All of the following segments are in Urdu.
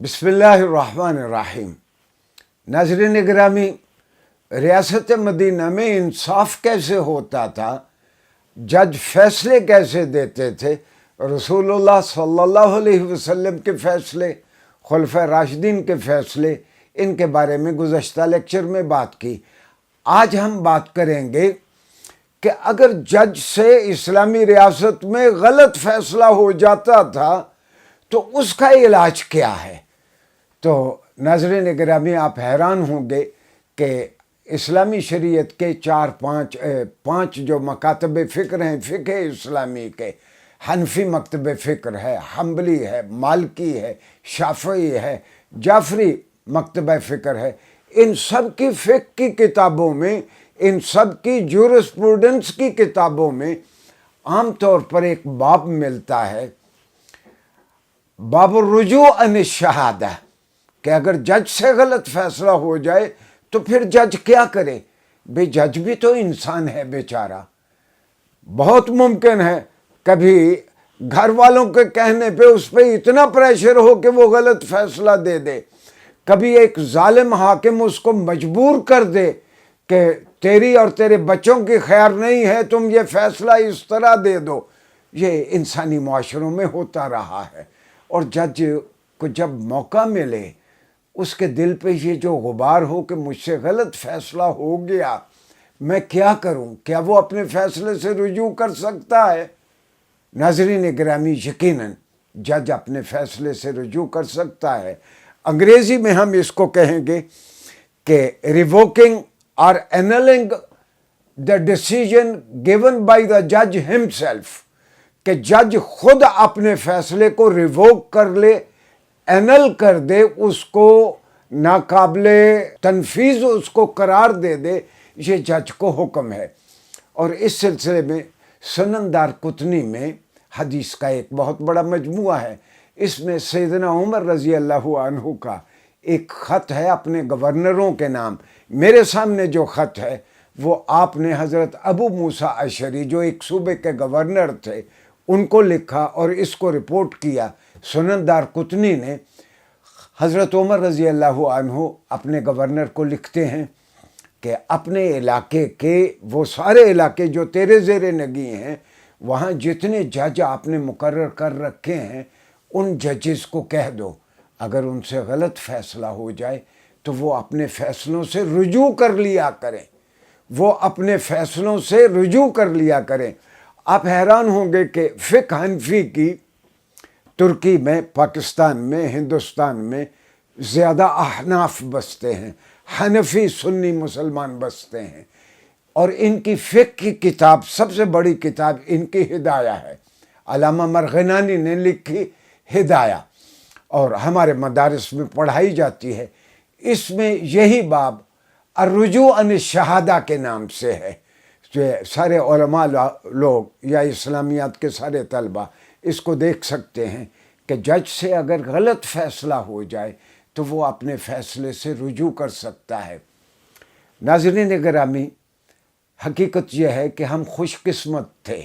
بسم اللہ الرحمن الرحیم۔ ناظرین گرامی، ریاست مدینہ میں انصاف کیسے ہوتا تھا، جج فیصلے کیسے دیتے تھے، رسول اللہ صلی اللہ علیہ وسلم کے فیصلے، خلفائے راشدین کے فیصلے، ان کے بارے میں گزشتہ لیکچر میں بات کی۔ آج ہم بات کریں گے کہ اگر جج سے اسلامی ریاست میں غلط فیصلہ ہو جاتا تھا تو اس کا علاج کیا ہے۔ تو ناظرین گرامی، آپ حیران ہوں گے کہ اسلامی شریعت کے پانچ جو مکاتب فکر ہیں فقہ اسلامی کے، حنفی مکتب فکر ہے، حنبلی ہے، مالکی ہے، شافعی ہے، جعفری مکتبہ فکر ہے، ان سب کی فقہ کی کتابوں میں، ان سب کی جورسپروڈنس کی کتابوں میں عام طور پر ایک باب ملتا ہے، باب الرجوع عن الشہادہ، کہ اگر جج سے غلط فیصلہ ہو جائے تو پھر جج کیا کرے۔ بھئی جج بھی تو انسان ہے بیچارہ، بہت ممکن ہے کبھی گھر والوں کے کہنے پہ اس پہ اتنا پریشر ہو کہ وہ غلط فیصلہ دے دے، کبھی ایک ظالم حاکم اس کو مجبور کر دے کہ تیری اور تیرے بچوں کی خیر نہیں ہے، تم یہ فیصلہ اس طرح دے دو۔ یہ انسانی معاشروں میں ہوتا رہا ہے، اور جج کو جب موقع ملے اس کے دل پہ یہ جو غبار ہو کہ مجھ سے غلط فیصلہ ہو گیا، میں کیا کروں، کیا وہ اپنے فیصلے سے رجوع کر سکتا ہے؟ ناظرین گرامی، یقیناً جج اپنے فیصلے سے رجوع کر سکتا ہے۔ انگریزی میں ہم اس کو کہیں گے کہ ریووکنگ اور اینلنگ دا ڈیسیژن گیون بائی دا جج ہمسیلف، کہ جج خود اپنے فیصلے کو ریووک کر لے، اینل کر دے، اس کو ناقابل تنفیذ اس کو قرار دے دے، یہ جج کو حکم ہے۔ اور اس سلسلے میں سنن دارقطنی میں حدیث کا ایک بہت بڑا مجموعہ ہے، اس میں سیدنا عمر رضی اللہ عنہ کا ایک خط ہے اپنے گورنروں کے نام۔ میرے سامنے جو خط ہے وہ آپ نے حضرت ابو موسیٰ اشعری، جو ایک صوبے کے گورنر تھے، ان کو لکھا اور اس کو رپورٹ کیا۔ سنن دارقطنی نے حضرت عمر رضی اللہ عنہ اپنے گورنر کو لکھتے ہیں کہ اپنے علاقے کے وہ سارے علاقے جو تیرے زیر نگی ہیں، وہاں جتنے جج آپ نے مقرر کر رکھے ہیں، ان ججز کو کہہ دو اگر ان سے غلط فیصلہ ہو جائے تو وہ اپنے فیصلوں سے رجوع کر لیا کریں، وہ اپنے فیصلوں سے رجوع کر لیا کریں۔ آپ حیران ہوں گے کہ فقہ حنفی کی ترکی میں، پاکستان میں، ہندوستان میں زیادہ احناف بستے ہیں، حنفی سنی مسلمان بستے ہیں، اور ان کی فقہ کی کتاب، سب سے بڑی کتاب ان کی ہدایہ ہے، علامہ مرغنانی نے لکھی ہدایہ، اور ہمارے مدارس میں پڑھائی جاتی ہے۔ اس میں یہی باب الرجوع عن الشہادہ کے نام سے ہے، جو سارے علماء لوگ یا اسلامیات کے سارے طلبہ اس کو دیکھ سکتے ہیں کہ جج سے اگر غلط فیصلہ ہو جائے تو وہ اپنے فیصلے سے رجوع کر سکتا ہے۔ ناظرین گرامی، حقیقت یہ ہے کہ ہم خوش قسمت تھے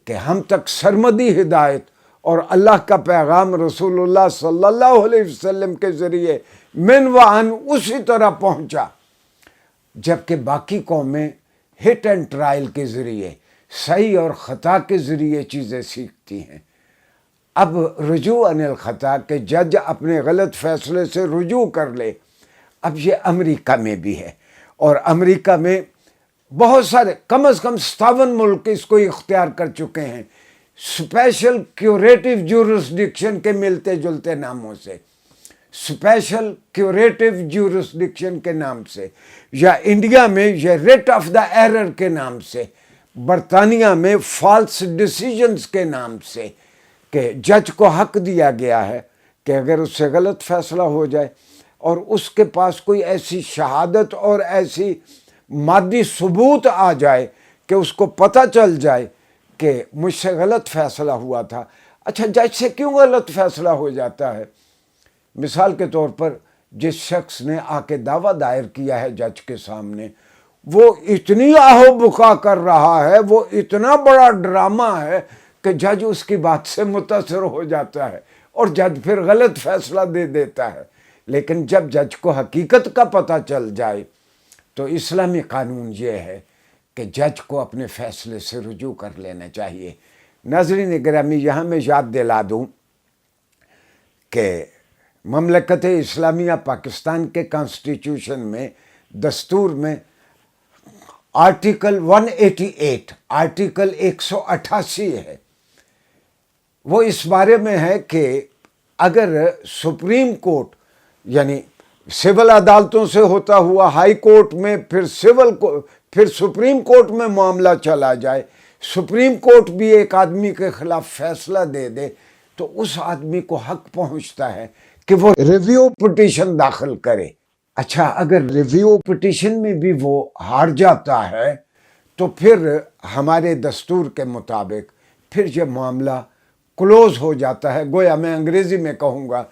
کہ ہم تک سرمدی ہدایت اور اللہ کا پیغام رسول اللہ صلی اللہ علیہ وسلم کے ذریعے من و عن اسی طرح پہنچا، جبکہ باقی قومیں ہٹ اینڈ ٹرائل کے ذریعے، صحیح اور خطا کے ذریعے چیزیں سیکھتی ہیں۔ اب رجوع عن الخطا، کہ جج اپنے غلط فیصلے سے رجوع کر لے، اب یہ امریکہ میں بھی ہے، اور امریکہ میں بہت سارے، کم از کم 57 ملک اس کو اختیار کر چکے ہیں، اسپیشل کیوریٹو جورسڈکشن کے ملتے جلتے ناموں سے، اسپیشل کیوریٹو جورسڈکشن کے نام سے، یا انڈیا میں یہ ریٹ آف دا ایرر کے نام سے، برطانیہ میں فالس ڈیسیژنز کے نام سے، کہ جج کو حق دیا گیا ہے کہ اگر اس سے غلط فیصلہ ہو جائے اور اس کے پاس کوئی ایسی شہادت اور ایسی مادی ثبوت آ جائے کہ اس کو پتہ چل جائے کہ مجھ سے غلط فیصلہ ہوا تھا۔ اچھا، جج سے کیوں غلط فیصلہ ہو جاتا ہے؟ مثال کے طور پر جس شخص نے آ کے دعویٰ دائر کیا ہے جج کے سامنے، وہ اتنی آہو بکا کر رہا ہے، وہ اتنا بڑا ڈرامہ ہے کہ جج اس کی بات سے متاثر ہو جاتا ہے اور جج پھر غلط فیصلہ دے دیتا ہے. لیکن جب جج کو حقیقت کا پتہ چل جائے تو اسلامی قانون یہ ہے کہ جج کو اپنے فیصلے سے رجوع کر لینا چاہیے. ناظرین گرامی، یہاں میں یاد دلا دوں کہ مملکت اسلامیہ پاکستان کے کانسٹیٹیوشن میں، دستور میں آرٹیکل 188 آرٹیکل 188 ہے. وہ اس بارے میں ہے کہ اگر سپریم کورٹ یعنی سول عدالتوں سے ہوتا ہوا ہائی کورٹ میں پھر سپریم کورٹ میں معاملہ چلا جائے، سپریم کورٹ بھی ایک آدمی کے خلاف فیصلہ دے دے تو اس آدمی کو حق پہنچتا ہے کہ وہ ریویو پٹیشن داخل کرے. اچھا، اگر ریویو پٹیشن میں بھی وہ ہار جاتا ہے تو پھر ہمارے دستور کے مطابق پھر یہ معاملہ کلوز ہو جاتا ہے. گویا میں انگریزی میں کہوں گا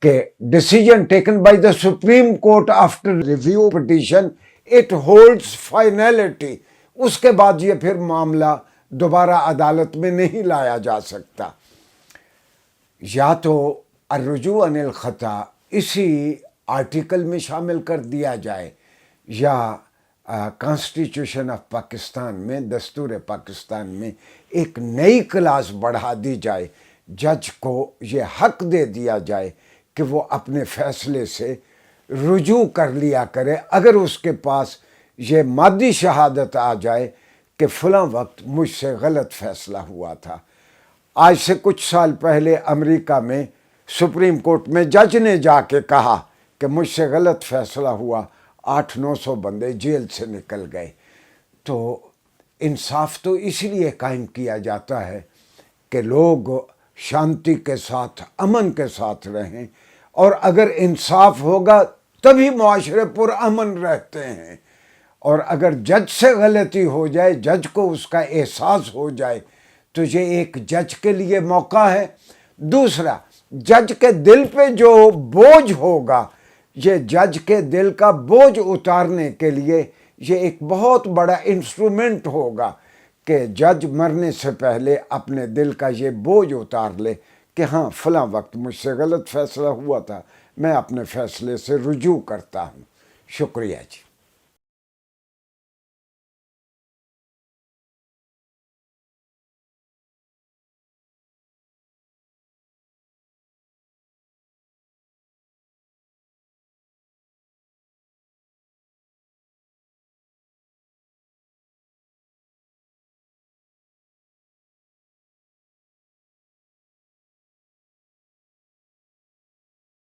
کہ decision taken by the supreme court after review petition it holds finality. اس کے بعد یہ پھر معاملہ دوبارہ عدالت میں نہیں لایا جا سکتا. یا تو الرجوع عن الخطا اسی آرٹیکل میں شامل کر دیا جائے، یا کانسٹیٹیوشن آف پاکستان میں، دستور پاکستان میں ایک نئی کلاس بڑھا دی جائے، جج کو یہ حق دے دیا جائے کہ وہ اپنے فیصلے سے رجوع کر لیا کرے اگر اس کے پاس یہ مادی شہادت آ جائے کہ فلاں وقت مجھ سے غلط فیصلہ ہوا تھا. آج سے کچھ سال پہلے امریکہ میں سپریم کورٹ میں جج نے جا کے کہا کہ مجھ سے غلط فیصلہ ہوا، 800-900 بندے جیل سے نکل گئے. تو انصاف تو اس لیے قائم کیا جاتا ہے کہ لوگ شانتی کے ساتھ، امن کے ساتھ رہیں، اور اگر انصاف ہوگا تبھی معاشرے پر امن رہتے ہیں. اور اگر جج سے غلطی ہو جائے، جج کو اس کا احساس ہو جائے تو یہ ایک جج کے لیے موقع ہے. دوسرا، جج کے دل پہ جو بوجھ ہوگا، یہ جج کے دل کا بوجھ اتارنے کے لیے یہ ایک بہت بڑا انسٹرومنٹ ہوگا کہ جج مرنے سے پہلے اپنے دل کا یہ بوجھ اتار لے کہ ہاں فلاں وقت مجھ سے غلط فیصلہ ہوا تھا، میں اپنے فیصلے سے رجوع کرتا ہوں. شکریہ جی.